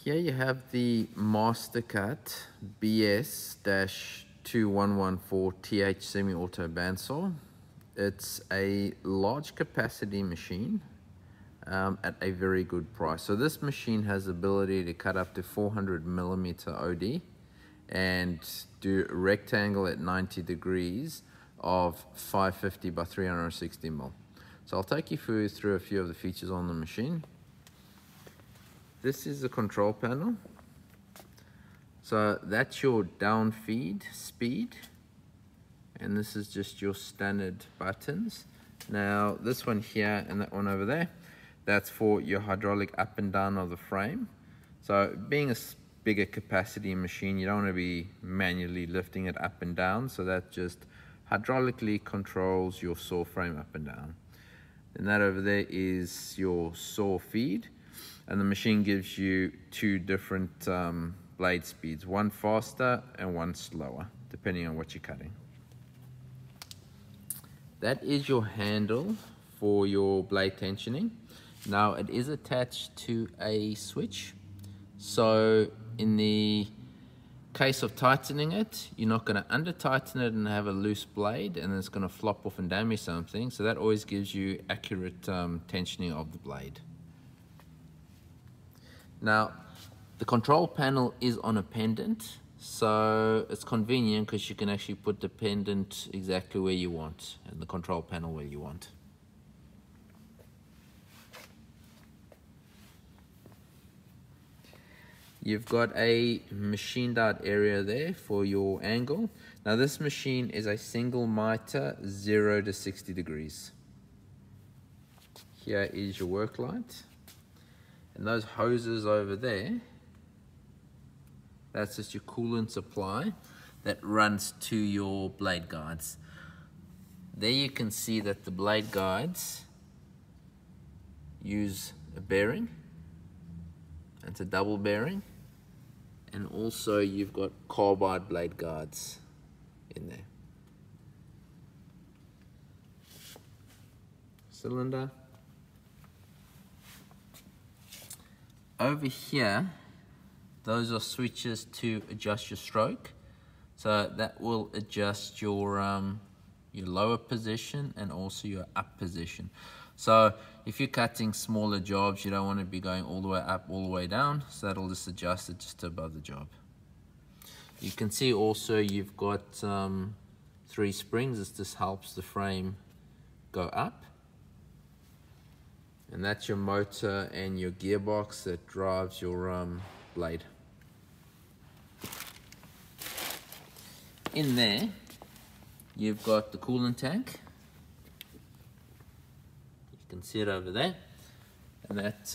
Here you have the Mastercut BS-2114TH semi-auto bandsaw. It's a large capacity machine at a very good price. So this machine has the ability to cut up to 400mm OD and do a rectangle at 90 degrees of 550 by 360mm. So I'll take you through a few of the features on the machine. This is the control panel. So that's your down feed speed, and this is just your standard buttons. Now this one here and that one over there, that's for your hydraulic up and down of the frame. So being a bigger capacity machine, you don't want to be manually lifting it up and down, so that just hydraulically controls your saw frame up and down. And that over there is your saw feed, and the machine gives you two different blade speeds, one faster and one slower, depending on what you're cutting. That is your handle for your blade tensioning. Now it is attached to a switch, so in the case of tightening it, you're not going to under tighten it and have a loose blade and it's going to flop off and damage something. So that always gives you accurate tensioning of the blade. Now the control panel is on a pendant, so it's convenient because you can actually put the pendant exactly where you want and the control panel where you want. You've got a machined out area there for your angle. Now this machine is a single miter 0 to 60 degrees. Here is your work light. And those hoses over there, that's just your coolant supply that runs to your blade guides. There you can see that the blade guides use a bearing. It's a double bearing. And also you've got carbide blade guides in there. Cylinder. Over here, those are switches to adjust your stroke. So that will adjust your lower position and also your up position. So if you're cutting smaller jobs, you don't want to be going all the way up, all the way down. So that'll just adjust it just above the job. You can see also you've got 3 springs. This just helps the frame go up. And that's your motor and your gearbox that drives your blade. In there, you've got the coolant tank. You can see it over there. And that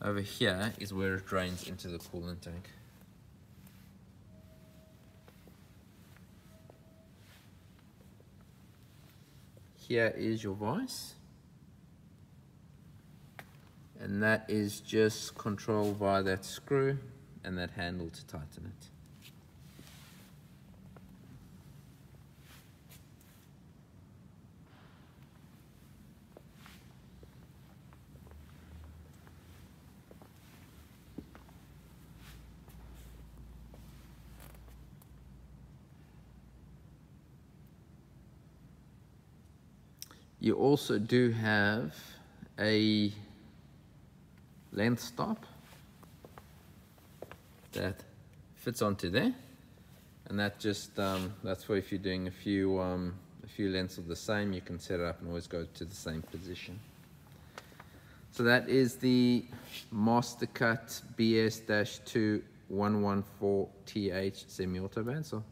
over here is where it drains into the coolant tank. Here is your vise, and that is just controlled by that screw and that handle to tighten it. You also do have a length stop that fits onto there, and that just that's for if you're doing a few lengths of the same, you can set it up and always go to the same position. So that is the Mastercut BS-2114TH semi-auto bandsaw.